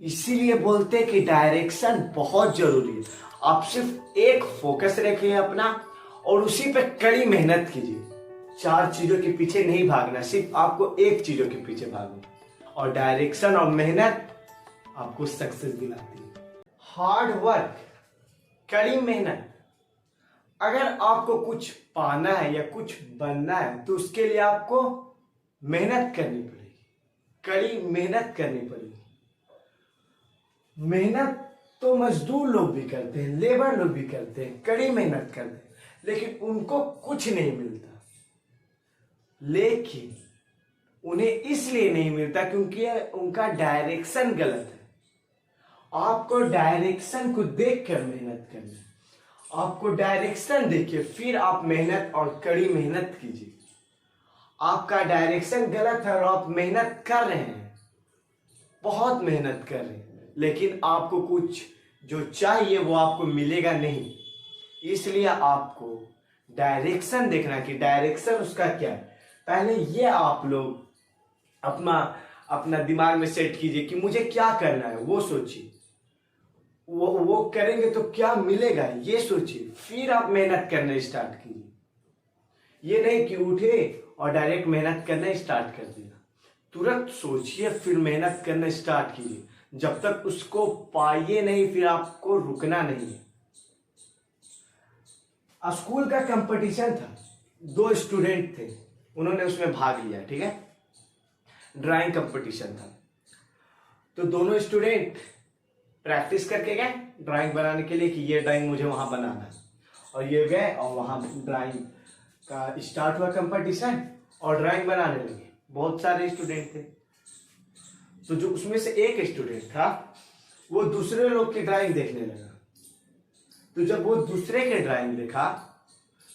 इसीलिए बोलते हैं कि डायरेक्शन बहुत जरूरी है। आप सिर्फ एक फोकस रखिए अपना और उसी पे कड़ी मेहनत कीजिए। चार चीजों के पीछे नहीं भागना, सिर्फ आपको एक चीजों के पीछे भागना। और डायरेक्शन और मेहनत आपको सक्सेस दिलाती है। हार्ड वर्क, कड़ी मेहनत। अगर आपको कुछ पाना है या कुछ बनना है तो उसके लिए आपको मेहनत करनी पड़ेगी, कड़ी मेहनत करनी पड़ेगी। मेहनत तो मजदूर लोग भी करते हैं, लेबर लोग भी करते हैं, कड़ी मेहनत करते हैं, लेकिन उनको कुछ नहीं मिलता। लेकिन उन्हें इसलिए नहीं मिलता क्योंकि उनका डायरेक्शन गलत है। आपको डायरेक्शन को देखकर मेहनत करनी है। आपको डायरेक्शन देखिए, फिर आप मेहनत और कड़ी मेहनत कीजिए। आपका डायरेक्शन गलत है और आप मेहनत कर रहे हैं, बहुत मेहनत कर रहे हैं, लेकिन आपको कुछ जो चाहिए वो आपको मिलेगा नहीं। इसलिए आपको डायरेक्शन देखना कि डायरेक्शन उसका क्या है। पहले ये आप लोग अपना अपना दिमाग में सेट कीजिए कि मुझे क्या करना है, वो सोचिए। वो करेंगे तो क्या मिलेगा ये सोचिए, फिर आप मेहनत करना स्टार्ट कीजिए। ये नहीं कि उठे और डायरेक्ट मेहनत करना स्टार्ट कर दिया। तुरंत सोचिए फिर मेहनत करना स्टार्ट कीजिए। जब तक उसको पाइए नहीं फिर आपको रुकना नहीं है। स्कूल का कंपटीशन था, दो स्टूडेंट थे, उन्होंने उसमें भाग लिया, ठीक है। ड्राइंग कंपटीशन था, तो दोनों स्टूडेंट प्रैक्टिस करके गए ड्राइंग बनाने के लिए कि ये ड्राइंग मुझे वहां बनाना है। और ये गए और वहां ड्राइंग का स्टार्ट हुआ कंपटीशन और ड्राइंग बनाने लगे। बहुत सारे स्टूडेंट थे, तो जो उसमें से एक स्टूडेंट था वो दूसरे लोग की ड्राइंग देखने लगा। तो जब वो दूसरे के ड्राइंग देखा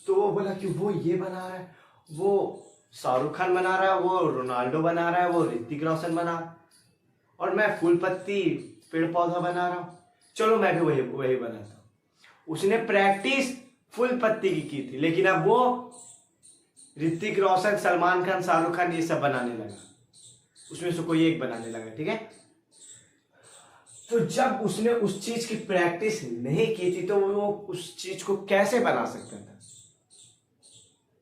तो वो बोला कि वो ये बना रहा है, वो शाहरुख खान बना रहा है, वो रोनाल्डो बना रहा है, वो ऋतिक रोशन बना रहा है, और मैं फूल पत्ती पेड़ पौधा बना रहा हूँ, चलो मैं भी वही वही बनाता हूँ। उसने प्रैक्टिस फूल पत्ती की थी, लेकिन अब वो ऋतिक रोशन, सलमान खान, शाहरुख खान ये सब बनाने लगा, उसमें से कोई एक बनाने लगा, ठीक है। तो जब उसने उस चीज की प्रैक्टिस नहीं की थी तो वो उस चीज को कैसे बना सकता था।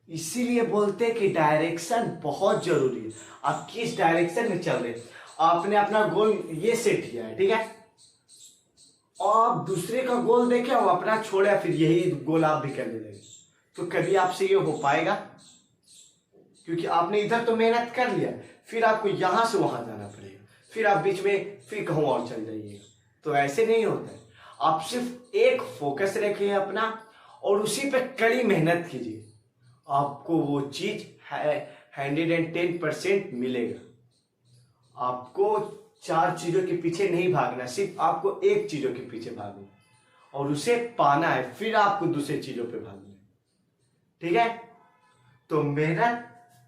इसीलिए बोलते हैं कि डायरेक्शन बहुत जरूरी है। आप किस डायरेक्शन में चल रहे हैं, आपने अपना गोल ये सेट किया है, ठीक है, और आप दूसरे का गोल देखे और अपना छोड़े फिर यही गोल आप भी करने लगे, तो कभी आपसे ये हो पाएगा? क्योंकि आपने इधर तो मेहनत कर लिया, फिर आपको यहां से वहां जाना पड़ेगा, फिर आप बीच में फिर कहूं और चल जाइएगा, तो ऐसे नहीं होता है। आप सिर्फ एक फोकस रखिए अपना और उसी पे कड़ी मेहनत कीजिए, आपको वो चीज 110% मिलेगा। आपको चार चीजों के पीछे नहीं भागना, सिर्फ आपको एक चीजों के पीछे भागना और उसे पाना है, फिर आपको दूसरे चीजों पे भागना है, ठीक है। तो मेहनत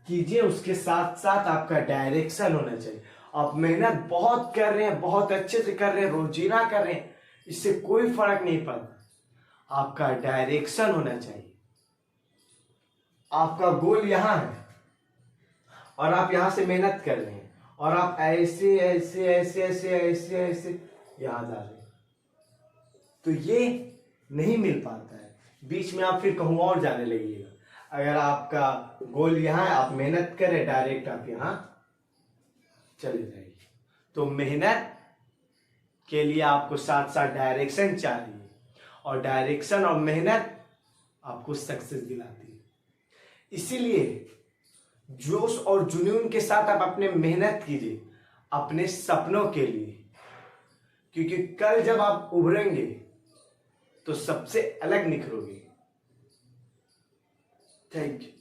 कीजिए, उसके साथ साथ आपका डायरेक्शन होना चाहिए। आप मेहनत बहुत कर रहे हैं, बहुत अच्छे से कर रहे हैं, रोजीना कर रहे हैं, इससे कोई फर्क नहीं पड़ता। आपका डायरेक्शन होना चाहिए। आपका गोल यहां है और आप यहां से मेहनत कर रहे हैं और आप ऐसे ऐसे ऐसे ऐसे ऐसे ऐसे यहां जा रहे हैं, तो ये नहीं मिल पाता है। बीच में आप फिर कहूं और जाने लगिएगा। अगर आपका गोल यहां है, आप मेहनत करें, डायरेक्ट आप यहां चले जाइए। तो मेहनत के लिए आपको साथ साथ डायरेक्शन चाहिए, और डायरेक्शन और मेहनत आपको सक्सेस दिलाती है। इसीलिए जोश और जुनून के साथ आप अपने मेहनत कीजिए अपने सपनों के लिए, क्योंकि कल जब आप उभरेंगे तो सबसे अलग निखरोगे। Thank you.